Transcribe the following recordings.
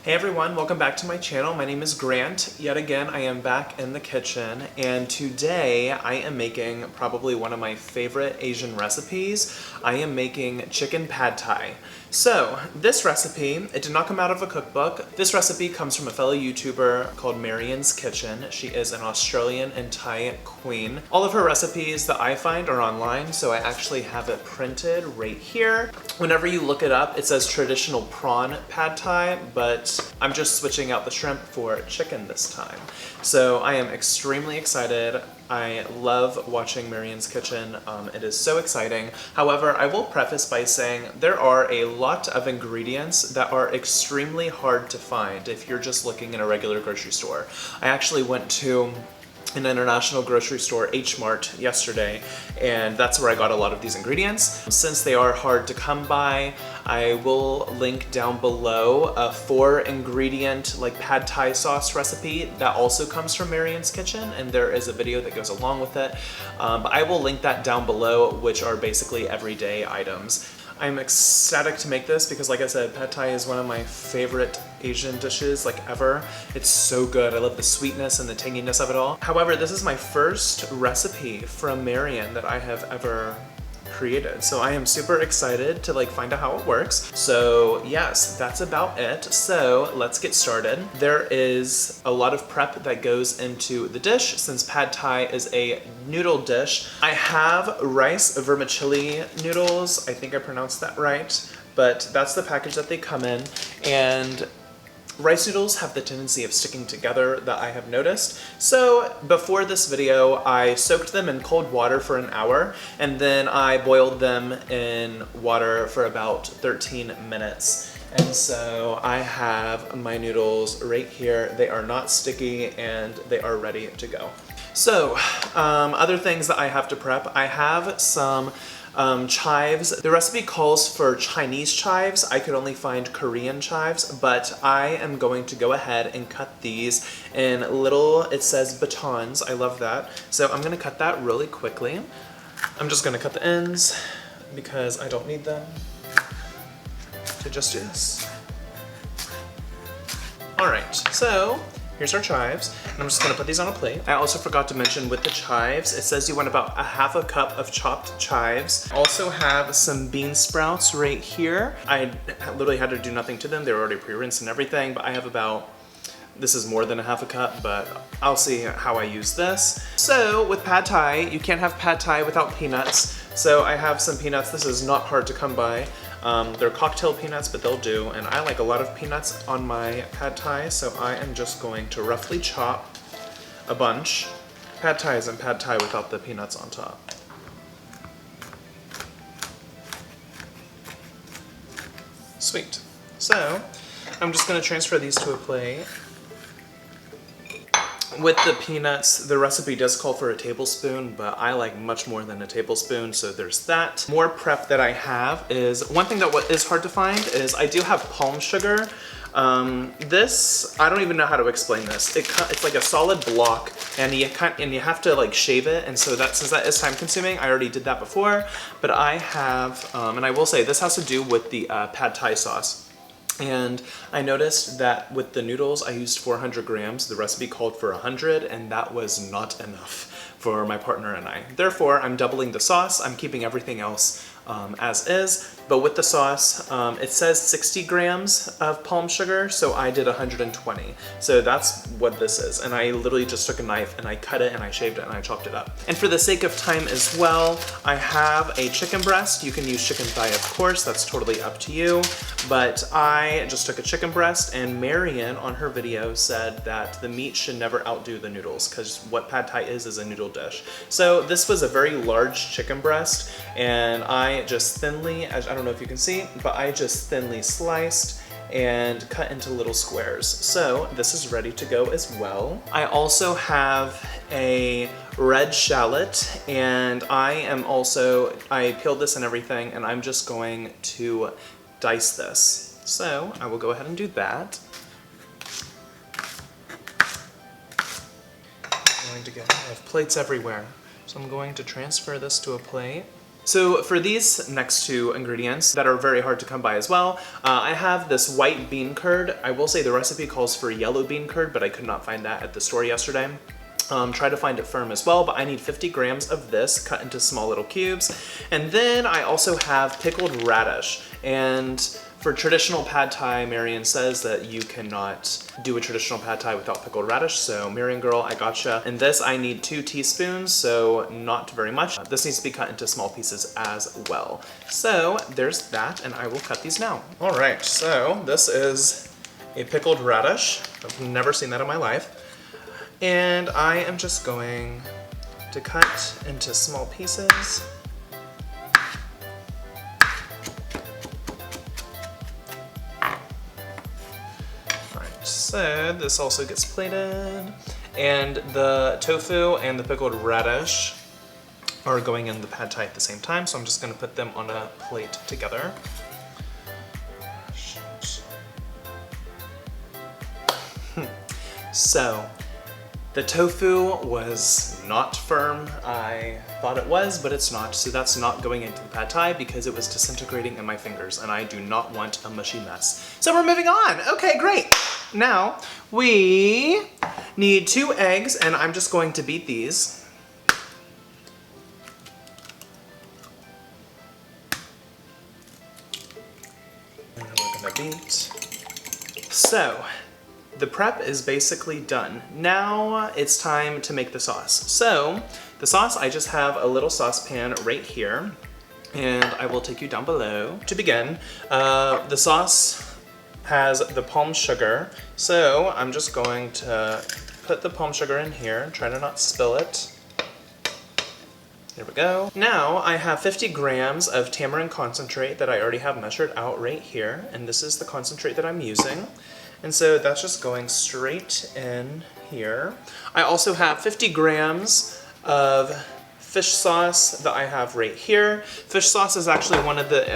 Hey everyone, welcome back to my channel. My name is Grant. Yet again, I am back in the kitchen, and today I am making probably one of my favorite Asian recipes. I am making chicken pad thai. So, this recipe, it did not come out of a cookbook. This recipe comes from a fellow YouTuber called Marion's Kitchen. She is an Australian and Thai queen. All of her recipes that I find are online, so I actually have it printed right here. Whenever you look it up, it says traditional prawn pad thai, but I'm just switching out the shrimp for chicken this time. So I am extremely excited. I love watching Marion's Kitchen. It is so exciting. However, I will preface by saying there are a lot of ingredients that are extremely hard to find if you're just looking in a regular grocery store. I actually went to an international grocery store, H-Mart, yesterday, and that's where I got a lot of these ingredients. Since they are hard to come by, I will link down below a 4-ingredient pad thai sauce recipe that also comes from Marion's Kitchen, and there is a video that goes along with it. But I will link that down below, which are basically everyday items. I'm ecstatic to make this because, like I said, pad thai is one of my favorite Asian dishes ever. It's so good. I love the sweetness and the tanginess of it all. However, this is my first recipe from Marion that I have ever created. So I am super excited to find out how it works. So yes, that's about it. So let's get started. There is a lot of prep that goes into the dish since pad thai is a noodle dish. I have rice vermicelli noodles. I think I pronounced that right, but that's the package that they come in. And rice noodles have the tendency of sticking together that I have noticed. So before this video, I soaked them in cold water for an hour, and then I boiled them in water for about 13 minutes. And so I have my noodles right here. They are not sticky and they are ready to go. So other things that I have to prep, I have some chives. The recipe calls for Chinese chives. I could only find Korean chives, but I am going to go ahead and cut these in little, it says batons. I love that. So I'm gonna cut that really quickly. I'm just gonna cut the ends because I don't need them to just do this. All right, so here's our chives, and I'm just gonna put these on a plate. I also forgot to mention with the chives, it says you want about a half a cup of chopped chives. Also have some bean sprouts right here. I literally had to do nothing to them. They were already pre-rinsed and everything, but I have about, this is more than a half a cup, but I'll see how I use this. So with pad thai, you can't have pad thai without peanuts. So I have some peanuts. This is not hard to come by. They're cocktail peanuts, but they'll do, and I like a lot of peanuts on my pad thai, so I am just going to roughly chop a bunch. Pad thai isn't pad thai without the peanuts on top. Sweet. So I'm just going to transfer these to a plate. With the peanuts, the recipe does call for a tablespoon, but I like much more than a tablespoon, so there's that. More prep that I have is, one thing that is hard to find is I do have palm sugar. This, I don't even know how to explain this. It's like a solid block, and you have to shave it, and so since that is time consuming, I already did that before, but I have, and I will say this has to do with the pad thai sauce. And I noticed that with the noodles, I used 400 grams. The recipe called for 100, and that was not enough for my partner and I. Therefore, I'm doubling the sauce. I'm keeping everything else as is. But with the sauce, it says 60 grams of palm sugar, so I did 120. So that's what this is. And I literally just took a knife and I cut it and I shaved it and I chopped it up. And for the sake of time as well, I have a chicken breast. You can use chicken thigh, of course, that's totally up to you. But I just took a chicken breast, and Marion on her video said that the meat should never outdo the noodles, because what pad thai is a noodle dish. So this was a very large chicken breast, and I just thinly, I don't know if you can see, but I just thinly sliced and cut into little squares. So this is ready to go as well. I also have a red shallot, and I peeled this and everything, and I'm just going to dice this. So I will go ahead and do that. I have plates everywhere. So I'm going to transfer this to a plate. So for these next two ingredients that are very hard to come by as well, I have this white bean curd. I will say the recipe calls for yellow bean curd, but I could not find that at the store yesterday. Try to find it firm as well, but I need 50 grams of this cut into small little cubes. And then I also have pickled radish. And for traditional pad thai, Marion says that you cannot do a traditional pad thai without pickled radish. So Marion girl, I gotcha. And this I need 2 teaspoons, so not very much. This needs to be cut into small pieces as well. So there's that, and I will cut these now. All right, so this is a pickled radish. I've never seen that in my life. And I am just going to cut into small pieces. Alright, so this also gets plated. And the tofu and the pickled radish are going in the pad thai at the same time, so I'm just going to put them on a plate together. So, the tofu was not firm. I thought it was, but it's not. So that's not going into the pad thai because it was disintegrating in my fingers and I do not want a mushy mess. So we're moving on. Okay, great. Now we need 2 eggs and I'm just going to beat these. And then we're gonna beat. So, the prep is basically done. Now it's time to make the sauce. So the sauce, I just have a little saucepan right here and I will take you down below. To begin, the sauce has the palm sugar. So I'm just going to put the palm sugar in here, try to not spill it. There we go. Now I have 50 grams of tamarind concentrate that I already have measured out right here. And this is the concentrate that I'm using. And so that's just going straight in here. I also have 50 grams of fish sauce that I have right here. Fish sauce is actually one of the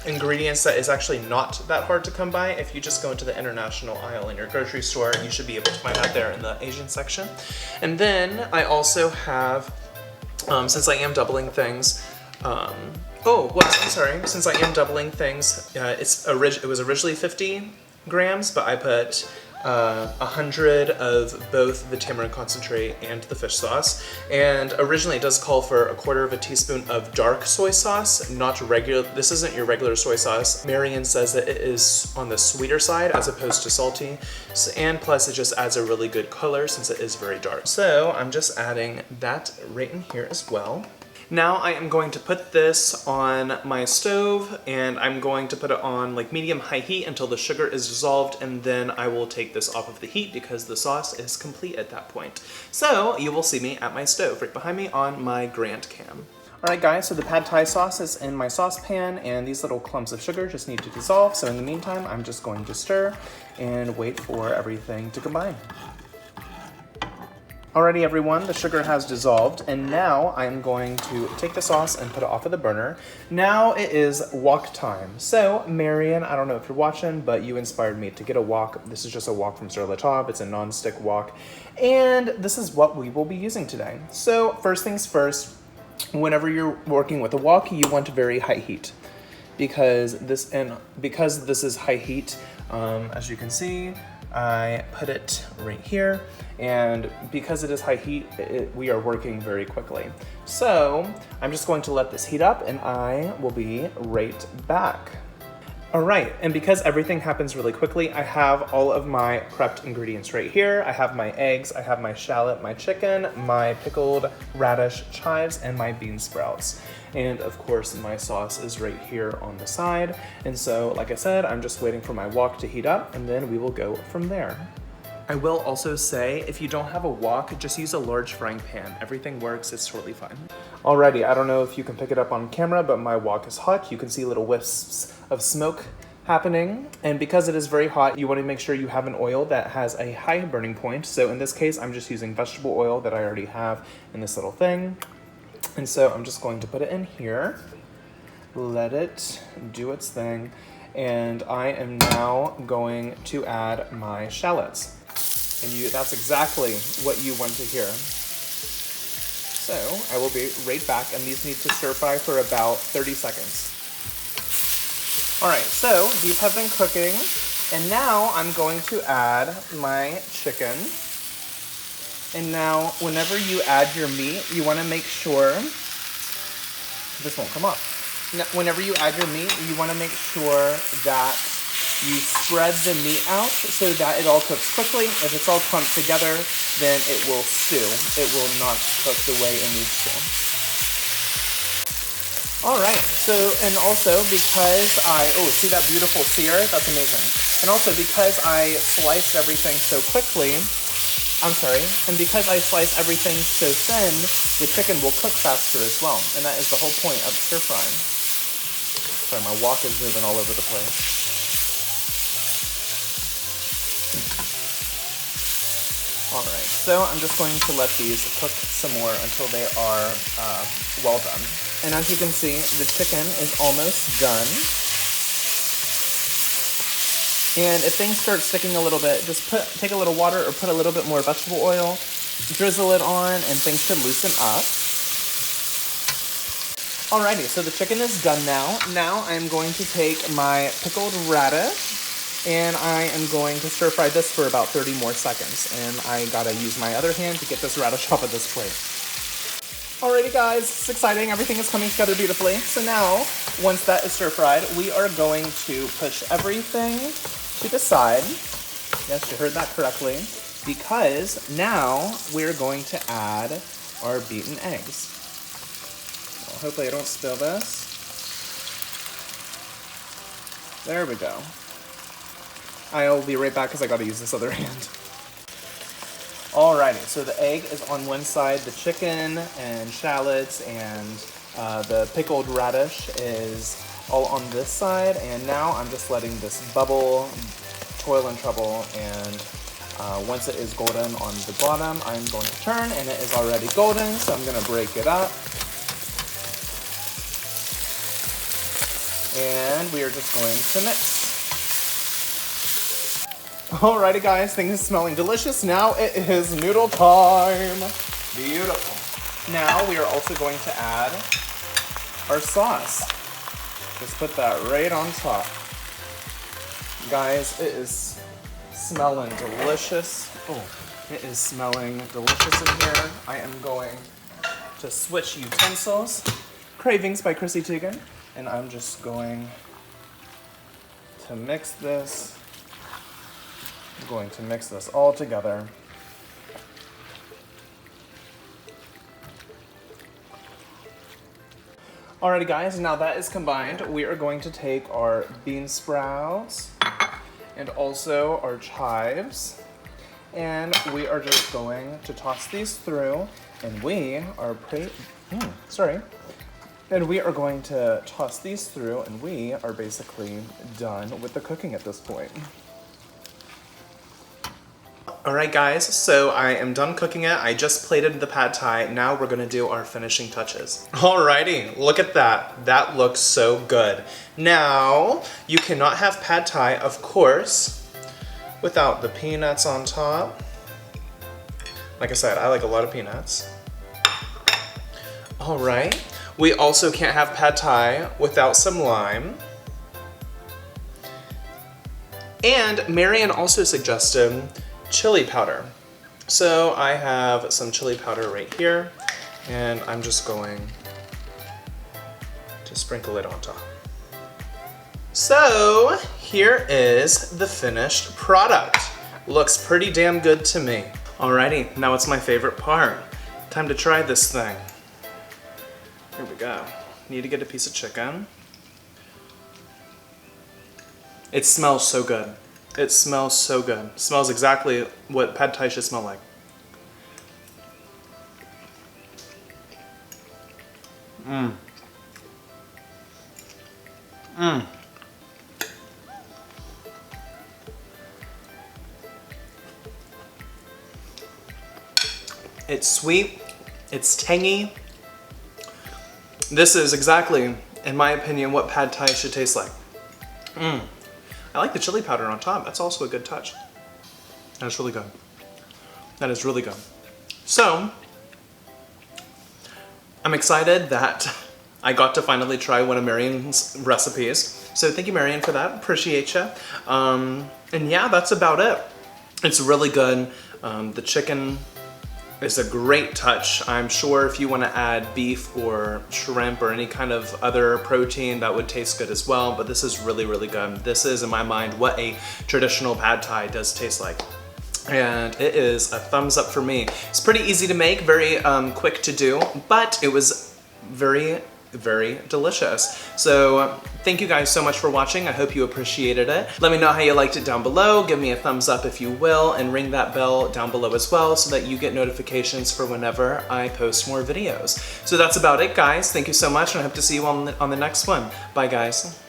ingredients that is actually not that hard to come by. If you just go into the international aisle in your grocery store, you should be able to find that there in the Asian section. And then I also have, since I am doubling things, since I am doubling things, it was originally 50 grams, but I put 100 of both the tamarind concentrate and the fish sauce. And originally it does call for 1/4 teaspoon of dark soy sauce, not regular. This isn't your regular soy sauce. Marion says that it is on the sweeter side as opposed to salty. And plus it just adds a really good color since it is very dark. So I'm just adding that right in here as well. Now I am going to put this on my stove and I'm going to put it on like medium-high heat until the sugar is dissolved, and then I will take this off of the heat because the sauce is complete at that point. So you will see me at my stove right behind me on my Grant cam. Alright guys, so the pad thai sauce is in my saucepan and these little clumps of sugar just need to dissolve. So in the meantime, I'm just going to stir and wait for everything to combine. Alrighty everyone, the sugar has dissolved, and now I'm going to take the sauce and put it off of the burner. Now it is wok time. So Marion, I don't know if you're watching, but you inspired me to get a wok. This is just a wok from Sur La Table. It's a non-stick wok, and this is what we will be using today. So first things first, whenever you're working with a wok, you want very high heat because this is high heat. As you can see, I put it right here, and because it is high heat, we are working very quickly. So I'm just going to let this heat up and I will be right back. All right, and because everything happens really quickly, I have all of my prepped ingredients right here. I have my eggs, I have my shallot, my chicken, my pickled radish chives, and my bean sprouts. And of course, my sauce is right here on the side. And so, like I said, I'm just waiting for my wok to heat up, and then we will go from there. I will also say, if you don't have a wok, just use a large frying pan. Everything works, it's totally fine. Alrighty, I don't know if you can pick it up on camera, but my wok is hot. You can see little wisps of smoke happening. And because it is very hot, you want to make sure you have an oil that has a high burning point. So in this case, I'm just using vegetable oil that I already have in this little thing. And so I'm just going to put it in here, let it do its thing. And I am now going to add my shallots. And that's exactly what you want to hear. So I will be right back, and these need to stir fry for about 30 seconds. All right, so these have been cooking, and now I'm going to add my chicken. And now, whenever you add your meat, you want to make sure, this won't come off. Now, whenever you add your meat, you want to make sure that you spread the meat out so that it all cooks quickly. If it's all clumped together, then it will stew. It will not cook the way it needs to. All right, so, and also because see that beautiful sear? That's amazing. And also because I sliced everything so quickly, and because I slice everything so thin, the chicken will cook faster as well. And that is the whole point of stir frying. Sorry, my wok is moving all over the place. All right, so I'm just going to let these cook some more until they are well done. And as you can see, the chicken is almost done. And if things start sticking a little bit, just take a little water or put a little bit more vegetable oil, drizzle it on, and things should loosen up. Alrighty, so the chicken is done now. Now I'm going to take my pickled radish, and I am going to stir fry this for about 30 more seconds. And I gotta use my other hand to get this radish off of this plate. Alrighty guys, it's exciting. Everything is coming together beautifully. So now, once that is stir fried, we are going to push everything to the side. Yes, you heard that correctly. Because now we're going to add our beaten eggs. Well, hopefully I don't spill this. There we go. I'll be right back because I gotta use this other hand. Alrighty, so the egg is on one side, the chicken and shallots and the pickled radish is all on this side, and now I'm just letting this bubble, toil and trouble, and once it is golden on the bottom, I'm going to turn, and it is already golden, so I'm gonna break it up. And we are just going to mix. Alrighty guys, things are smelling delicious. Now it is noodle time. Beautiful. Now we are also going to add our sauce. Just put that right on top. Guys, it is smelling delicious. Oh, it is smelling delicious in here. I am going to switch utensils. Cravings by Chrissy Teigen. And I'm just going to mix this. I'm going to mix this all together. Alrighty guys, now that is combined, we are going to take our bean sprouts and also our chives, and we are just going to toss these through, and we are going to toss these through, and we are basically done with the cooking at this point. Alright guys, so I am done cooking it. I just plated the pad thai. Now we're gonna do our finishing touches. Alrighty, look at that. That looks so good. Now, you cannot have pad thai, of course, without the peanuts on top. Like I said, I like a lot of peanuts. Alright, we also can't have pad thai without some lime. And Marion also suggested chili powder. So I have some chili powder right here, and I'm just going to sprinkle it on top. So here is the finished product. Looks pretty damn good to me. Alrighty, now it's my favorite part. Time to try this thing. Here we go. Need to get a piece of chicken. It smells so good. It smells so good. It smells exactly what pad thai should smell like. Mmm. Mmm. It's sweet. It's tangy. This is exactly, in my opinion, what pad thai should taste like. Mmm. I like the chili powder on top. That's also a good touch. That is really good. That is really good. So, I'm excited that I got to finally try one of Marion's recipes. So thank you, Marion, for that. Appreciate you. And yeah, that's about it. It's really good. The chicken is a great touch. I'm sure if you want to add beef or shrimp or any kind of other protein, that would taste good as well, but this is really, really good. This is, in my mind, what a traditional pad thai does taste like. And it is a thumbs up for me. It's pretty easy to make, very quick to do, but it was very, very delicious. So thank you guys so much for watching. I hope you appreciated it. Let me know how you liked it down below. Give me a thumbs up if you will, and ring that bell down below as well so that you get notifications for whenever I post more videos. So that's about it, guys. Thank you so much, and I hope to see you on the next one. Bye, guys.